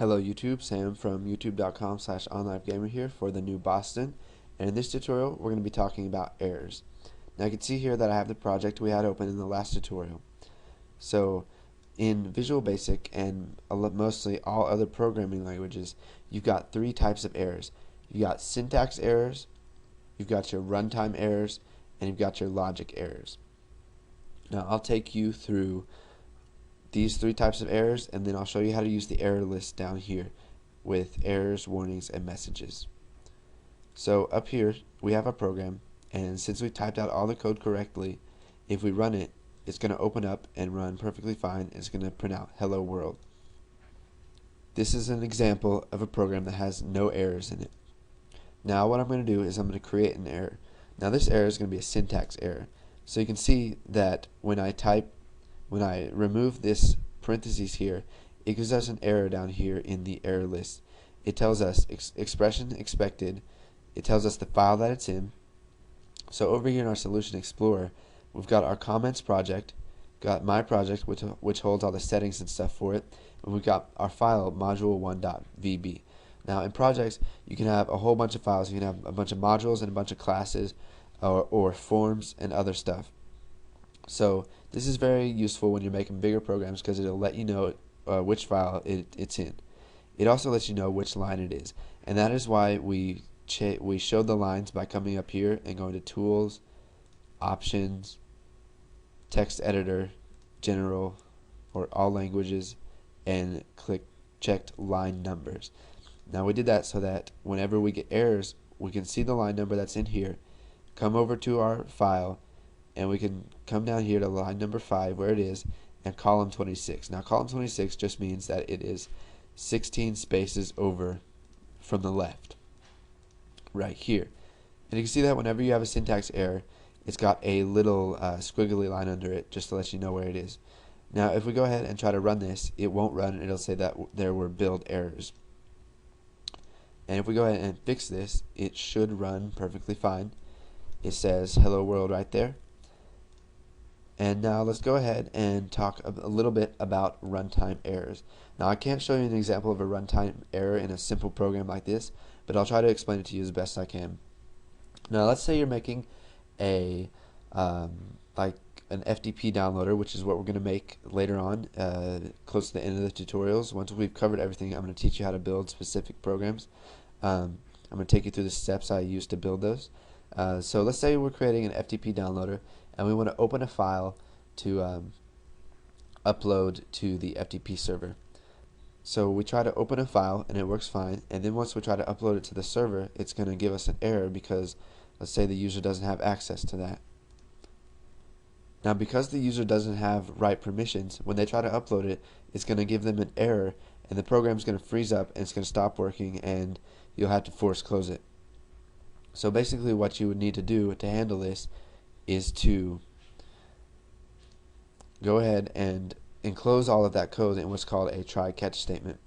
Hello YouTube, Sam from youtube.com/onlivegamer here for the new Boston, and in this tutorial we're going to be talking about errors. Now you can see here that I have the project we had open in the last tutorial. So in Visual Basic and mostly all other programming languages, you've got three types of errors. You've got syntax errors, you've got your runtime errors, and you've got your logic errors. Now I'll take you through these three types of errors, and then I'll show you how to use the error list down here with errors, warnings, and messages. So up here we have our program, and since we typed out all the code correctly, if we run it, it's going to open up and run perfectly fine. It's going to print out hello world. This is an example of a program that has no errors in it. Now what I'm going to do is I'm going to create an error. Now this error is going to be a syntax error. So you can see that when I remove this parentheses here, it gives us an error down here in the error list. It tells us expression expected. It tells us the file that it's in. So over here in our Solution Explorer, we've got our comments project, got my project which holds all the settings and stuff for it, and we've got our file module1.vb. Now in projects you can have a whole bunch of files. You can have a bunch of modules and a bunch of classes or forms and other stuff. So this is very useful when you're making bigger programs because it'll let you know which file it's in. It also lets you know which line it is, and that is why we showed the lines by coming up here and going to Tools, Options, Text Editor, General, or All Languages, and checked line numbers. Now we did that so that whenever we get errors, we can see the line number that's in here, come over to our file, and we can come down here to line number 5 where it is, and column 26. Now column 26 just means that it is 16 spaces over from the left right here. And you can see that whenever you have a syntax error, it's got a little squiggly line under it just to let you know where it is. Now if we go ahead and try to run this, it won't run, and it'll say that there were build errors. And if we go ahead and fix this, it should run perfectly fine. It says hello world right there. And now let's go ahead and talk a little bit about runtime errors. Now I can't show you an example of a runtime error in a simple program like this, but I'll try to explain it to you as best I can. Now let's say you're making a like an FTP downloader, which is what we're going to make later on, close to the end of the tutorials. Once we've covered everything, I'm going to teach you how to build specific programs. I'm going to take you through the steps I use to build those. So let's say we're creating an FTP downloader, and we want to open a file to upload to the FTP server. So we try to open a file and it works fine, and then once we try to upload it to the server, it's going to give us an error because let's say the user doesn't have access to that. Now because the user doesn't have right permissions, when they try to upload it, it's going to give them an error, and the program's going to freeze up and it's going to stop working, and you'll have to force close it. So basically what you would need to do to handle this is to go ahead and enclose all of that code in what's called a try-catch statement.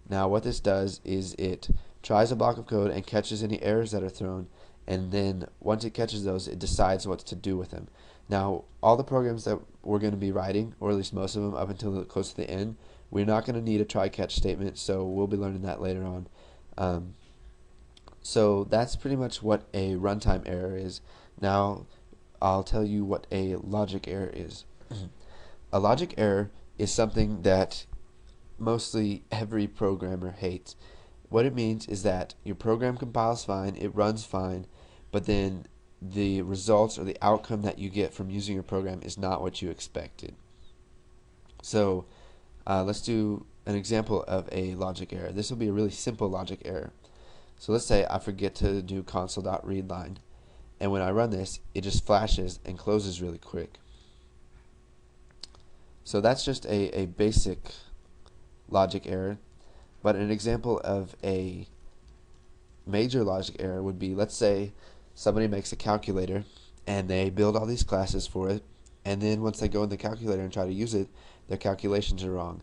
Now what this does is it tries a block of code and catches any errors that are thrown, and then once it catches those, it decides what to do with them. Now all the programs that we're going to be writing, or at least most of them up until close to the end, we're not going to need a try-catch statement, so we'll be learning that later on. So that's pretty much what a runtime error is. Now I'll tell you what a logic error is. A logic error is something that mostly every programmer hates. What it means is that your program compiles fine, it runs fine, but then the results or the outcome that you get from using your program is not what you expected. So let's do an example of a logic error. This will be a really simple logic error. So let's say I forget to do console.readline, and when I run this, it just flashes and closes really quick. So that's just a basic logic error. But an example of a major logic error would be, let's say somebody makes a calculator and they build all these classes for it, and then once they go in the calculator and try to use it, their calculations are wrong.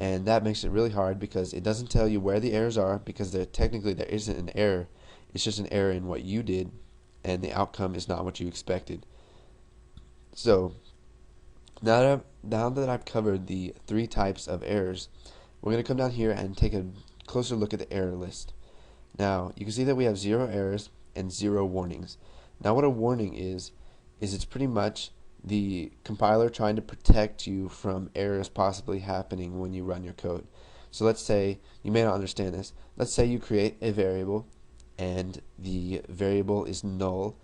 And that makes it really hard because it doesn't tell you where the errors are, because technically there isn't an error. It's just an error in what you did, and the outcome is not what you expected. So now that I've covered the three types of errors, we're going to come down here and take a closer look at the error list. Now you can see that we have 0 errors and 0 warnings. Now what a warning is it's pretty much the compiler trying to protect you from errors possibly happening when you run your code. So let's say, you may not understand this, let's say you create a variable and the variable is null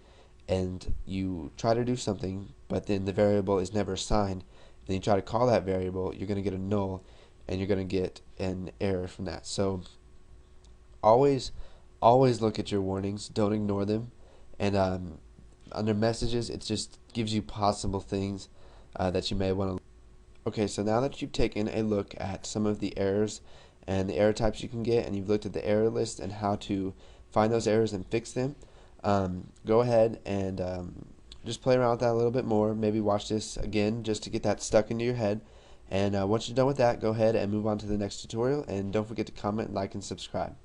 and you try to do something but then the variable is never assigned, and you try to call that variable, you're going to get a null and you're going to get an error from that. So always look at your warnings, don't ignore them, and under messages it just gives you possible things that you may want to. Okay, so now that you've taken a look at some of the errors and the error types you can get, and you've looked at the error list and how to find those errors and fix them, go ahead and just play around with that a little bit more. Maybe watch this again just to get that stuck into your head. And once you're done with that, go ahead and move on to the next tutorial. And don't forget to comment, like, and subscribe.